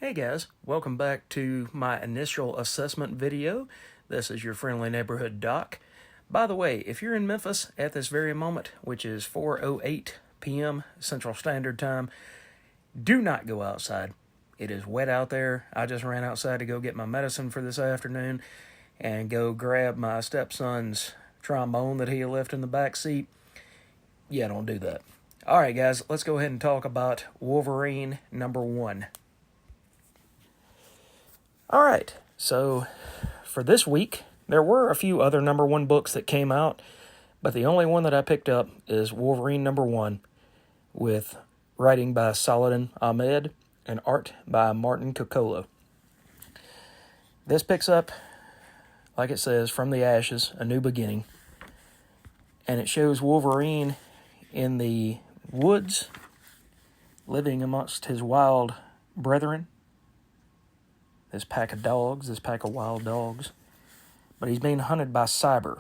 Hey guys, welcome back to my initial assessment video. This is your friendly neighborhood doc. By the way, if you're in Memphis at this very moment, which is 4:08 p.m. Central Standard Time, do not go outside. It is wet out there. I just ran outside to go get my medicine for this afternoon and go grab my stepson's trombone that he left in the back seat. Yeah, don't do that. All right, guys, let's go ahead and talk about Wolverine #1. All right, so for this week, there were a few other #1 books that came out, but the only one that I picked up is Wolverine #1, with writing by Saladin Ahmed and art by Martin Coccolo. This picks up, like it says, from the ashes, a new beginning, and it shows Wolverine in the woods, living amongst his wild brethren. This pack of wild dogs. But he's being hunted by Cyber.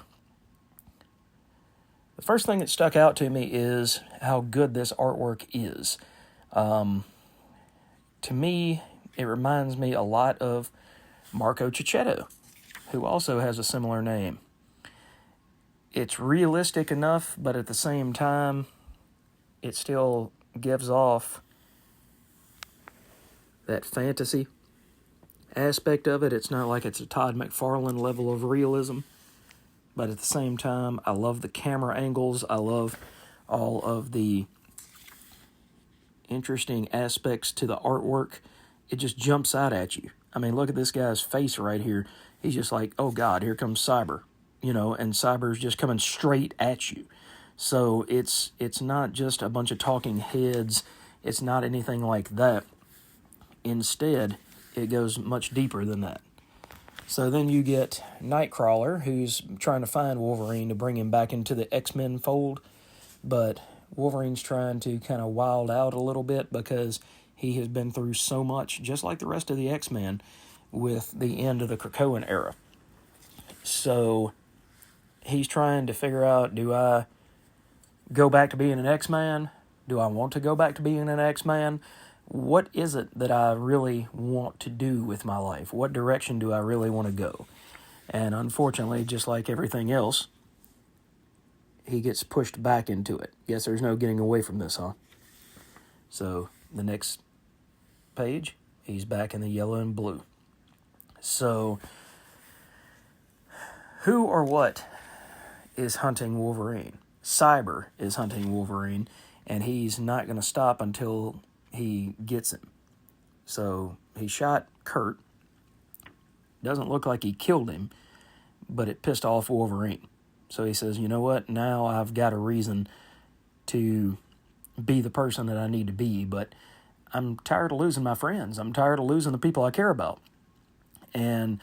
The first thing that stuck out to me is how good this artwork is. To me, it reminds me a lot of Marco Cicchetto, who also has a similar name. It's realistic enough, but at the same time, it still gives off that fantasy aspect of it. It's not like it's a Todd McFarlane level of realism, but at the same time, I love the camera angles. I love all of the interesting aspects to the artwork. It just jumps out at you. I mean, look at this guy's face right here. He's just like, oh God, here comes Cyber, and Cyber's just coming straight at you. So it's not just a bunch of talking heads. It's not anything like that. Instead, it goes much deeper than that. So then you get Nightcrawler, who's trying to find Wolverine to bring him back into the X-Men fold, but Wolverine's trying to kind of wild out a little bit because he has been through so much, just like the rest of the X-Men, with the end of the Krakoan era. So he's trying to figure out, do I go back to being an X-Man? Do I want to go back to being an X-Man? What is it that I really want to do with my life? What direction do I really want to go? And unfortunately, just like everything else, he gets pushed back into it. Guess there's no getting away from this, huh? So the next page, he's back in the yellow and blue. So who or what is hunting Wolverine? Cyber is hunting Wolverine, and he's not going to stop until he gets him. So he shot Kurt. Doesn't look like he killed him, but it pissed off Wolverine. So he says, you know what? Now I've got a reason to be the person that I need to be, but I'm tired of losing my friends. I'm tired of losing the people I care about. And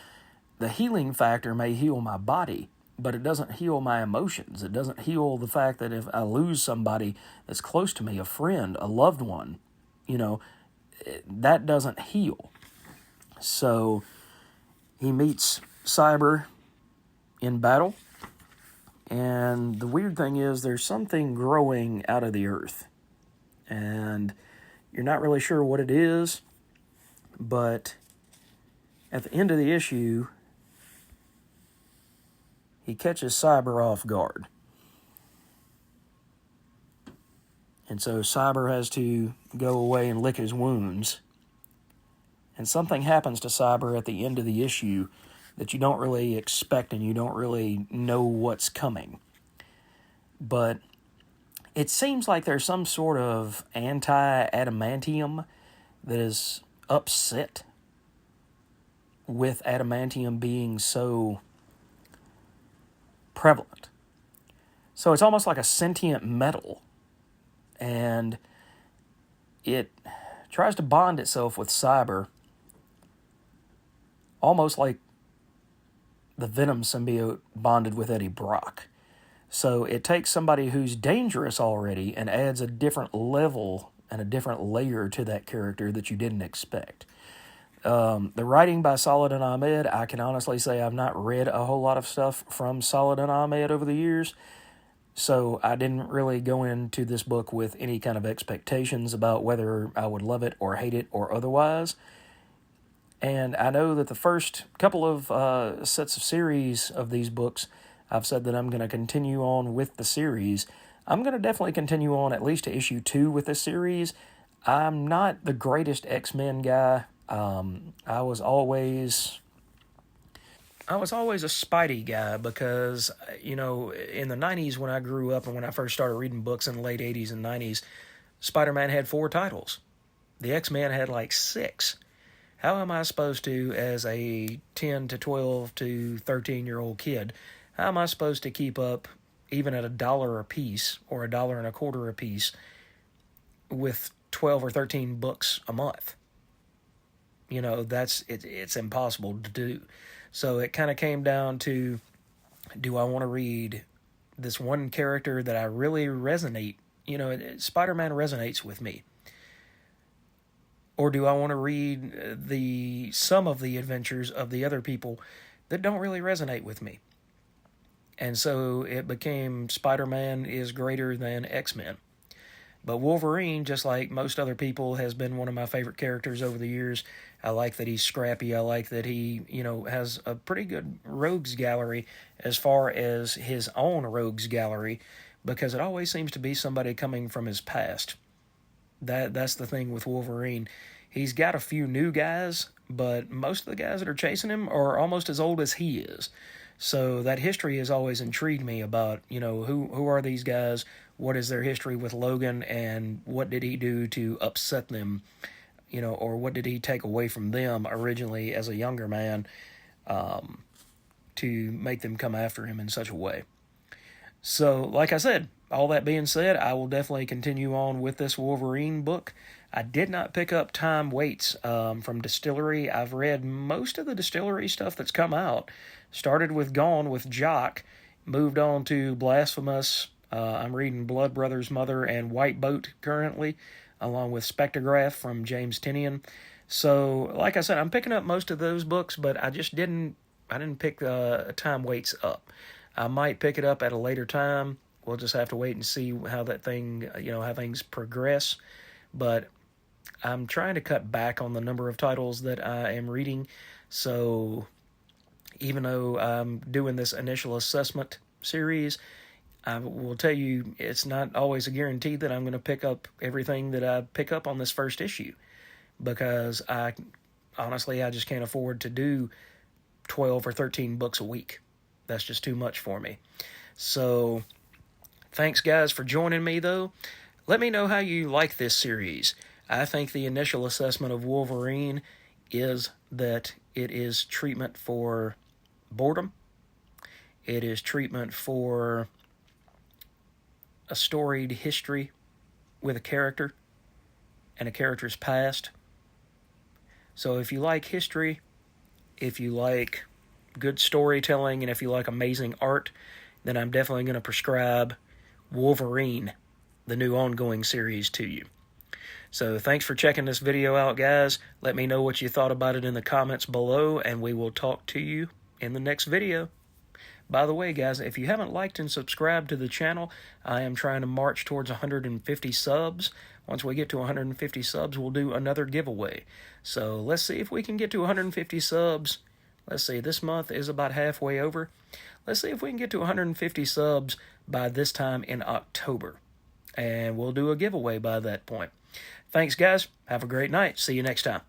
the healing factor may heal my body, but it doesn't heal my emotions. It doesn't heal the fact that if I lose somebody that's close to me, a friend, a loved one, that doesn't heal. So he meets Cyber in battle, and the weird thing is there's something growing out of the earth, and you're not really sure what it is, but at the end of the issue, he catches Cyber off guard. And so Cyber has to go away and lick his wounds. And something happens to Cyber at the end of the issue that you don't really expect and you don't really know what's coming. But it seems like there's some sort of anti-adamantium that is upset with adamantium being so prevalent. So it's almost like a sentient metal. And it tries to bond itself with Cyber, almost like the Venom symbiote bonded with Eddie Brock. So it takes somebody who's dangerous already and adds a different level and a different layer to that character that you didn't expect. The writing by Saladin Ahmed, I can honestly say I've not read a whole lot of stuff from Saladin Ahmed over the years. So I didn't really go into this book with any kind of expectations about whether I would love it or hate it or otherwise. And I know that the first couple of sets of series of these books, I've said that I'm going to continue on with the series. I'm going to definitely continue on at least to issue 2 with this series. I'm not the greatest X-Men guy. I was always a Spidey guy because, in the 90s when I grew up and when I first started reading books in the late 80s and 90s, Spider-Man had 4 titles. The X-Men had like 6. How am I supposed to, as a 10 to 12 to 13-year-old kid, how am I supposed to keep up even at $1 a piece or $1.25 a piece with 12 or 13 books a month? It's impossible to do. So it kind of came down to, do I want to read this one character that I really resonate? Spider-Man resonates with me. Or do I want to read some of the adventures of the other people that don't really resonate with me? And so it became Spider-Man is greater than X-Men. But Wolverine, just like most other people, has been one of my favorite characters over the years. I like that he's scrappy. I like that he, has a pretty good rogues gallery as far as his own rogues gallery, because it always seems to be somebody coming from his past. That's the thing with Wolverine. He's got a few new guys, but most of the guys that are chasing him are almost as old as he is. So that history has always intrigued me about, who are these guys? What is their history with Logan, and what did he do to upset them? Or what did he take away from them originally as a younger man to make them come after him in such a way? So, like I said, all that being said, I will definitely continue on with this Wolverine book. I did not pick up Time Waits from Distillery. I've read most of the Distillery stuff that's come out. Started with Gone with Jock, moved on to Blasphemous. I'm reading Blood Brothers Mother and White Boat currently, along with Spectrograph from James Tynion. So, like I said, I'm picking up most of those books, but I didn't pick Time Waits up. I might pick it up at a later time. We'll just have to wait and see how that thing, how things progress. But I'm trying to cut back on the number of titles that I am reading. So even though I'm doing this initial assessment series, I will tell you it's not always a guarantee that I'm going to pick up everything that I pick up on this first issue, because I just can't afford to do 12 or 13 books a week. That's just too much for me. So thanks, guys, for joining me, though. Let me know how you like this series. I think the initial assessment of Wolverine is that it is treatment for boredom. It is treatment for a storied history with a character and a character's past. So if you like history, if you like good storytelling, and if you like amazing art, then I'm definitely going to prescribe Wolverine, the new ongoing series, to you. So thanks for checking this video out, guys. Let me know what you thought about it in the comments below, and we will talk to you in the next video. By the way, guys, if you haven't liked and subscribed to the channel, I am trying to march towards 150 subs. Once we get to 150 subs, we'll do another giveaway. So let's see if we can get to 150 subs. Let's see, this month is about halfway over. Let's see if we can get to 150 subs by this time in October. And we'll do a giveaway by that point. Thanks, guys. Have a great night. See you next time.